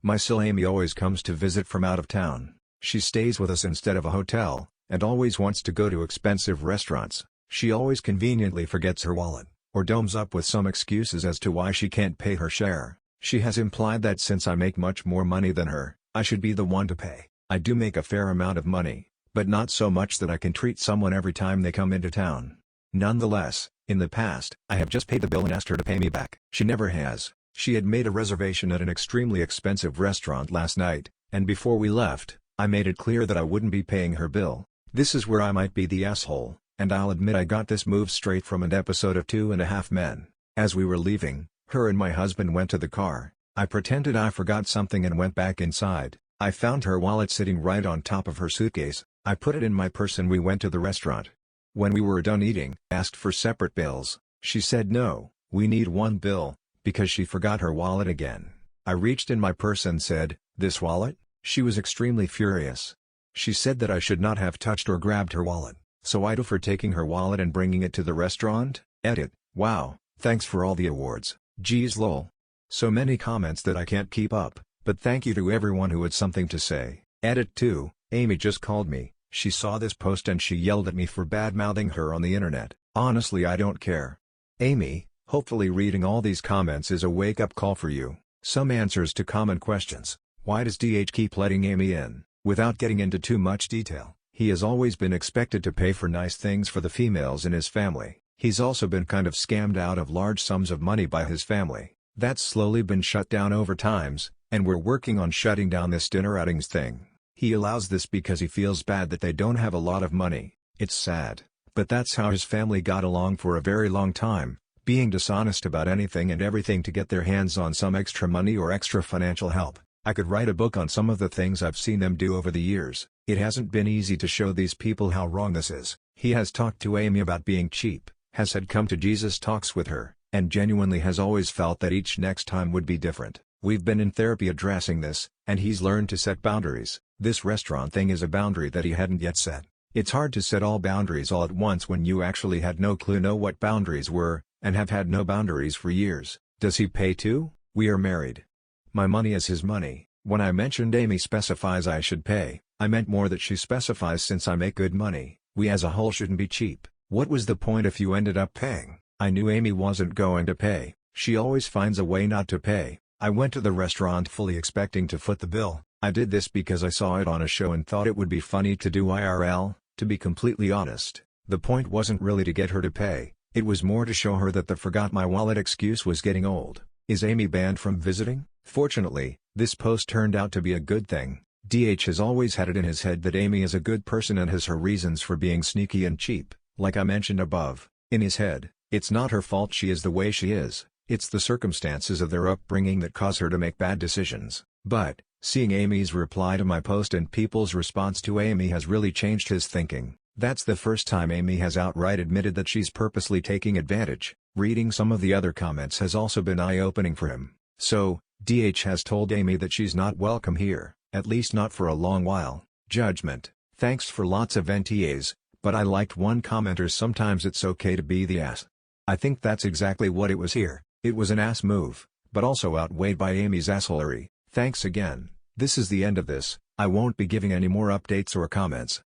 My SIL Amy always comes to visit from out of town. She stays with us instead of a hotel, and always wants to go to expensive restaurants. She always conveniently forgets her wallet, or domes up with some excuses as to why she can't pay her share. She has implied that since I make much more money than her, I should be the one to pay. I do make a fair amount of money, but not so much that I can treat someone every time they come into town. Nonetheless, in the past, I have just paid the bill and asked her to pay me back. She never has. She had made a reservation at an extremely expensive restaurant last night, and before we left, I made it clear that I wouldn't be paying her bill. This is where I might be the asshole, and I'll admit I got this move straight from an episode of 2.5 Men. As we were leaving, her and my husband went to the car. I pretended I forgot something and went back inside. I found her wallet sitting right on top of her suitcase. I put it in my purse and we went to the restaurant. When we were done eating, I asked for separate bills. She said no, we need one bill, because she forgot her wallet again. I reached in my purse and said, "This wallet?" She was extremely furious. She said that I should not have touched or grabbed her wallet, so I'd for taking her wallet and bringing it to the restaurant. Edit. Wow, thanks for all the awards. Geez lol. So many comments that I can't keep up, but thank you to everyone who had something to say. Edit 2. Amy just called me. She saw this post and she yelled at me for bad-mouthing her on the internet. Honestly, I don't care. Amy, hopefully reading all these comments is a wake-up call for you. Some answers to common questions. Why does DH keep letting Amy in? Without getting into too much detail, he has always been expected to pay for nice things for the females in his family. He's also been kind of scammed out of large sums of money by his family. That's slowly been shut down over times, and we're working on shutting down this dinner outings thing. He allows this because he feels bad that they don't have a lot of money. It's sad, but that's how his family got along for a very long time, being dishonest about anything and everything to get their hands on some extra money or extra financial help. I could write a book on some of the things I've seen them do over the years. It hasn't been easy to show these people how wrong this is. He has talked to Amy about being cheap, has had come to Jesus talks with her, and genuinely has always felt that each next time would be different. We've been in therapy addressing this, and he's learned to set boundaries. This restaurant thing is a boundary that he hadn't yet set. It's hard to set all boundaries all at once when you actually had no clue what boundaries were, and have had no boundaries for years. Does he pay too? We are married. My money is his money. When I mentioned Amy specifies I should pay, I meant more that she specifies since I make good money, we as a whole shouldn't be cheap. What was the point if you ended up paying? I knew Amy wasn't going to pay. She always finds a way not to pay. I went to the restaurant fully expecting to foot the bill. I did this because I saw it on a show and thought it would be funny to do IRL. To be completely honest, the point wasn't really to get her to pay, it was more to show her that the forgot my wallet excuse was getting old. Is Amy banned from visiting? Fortunately, this post turned out to be a good thing. DH has always had it in his head that Amy is a good person and has her reasons for being sneaky and cheap, like I mentioned above. In his head, it's not her fault she is the way she is, it's the circumstances of their upbringing that cause her to make bad decisions. But, seeing Amy's reply to my post and people's response to Amy has really changed his thinking. That's the first time Amy has outright admitted that she's purposely taking advantage. Reading some of the other comments has also been eye-opening for him. So, DH has told Amy that she's not welcome here, at least not for a long while. Judgment. Thanks for lots of NTAs, but I liked one commenter sometimes it's okay to be the ass. I think that's exactly what it was here. It was an ass move, but also outweighed by Amy's assholery. Thanks again. This is the end of this. I won't be giving any more updates or comments.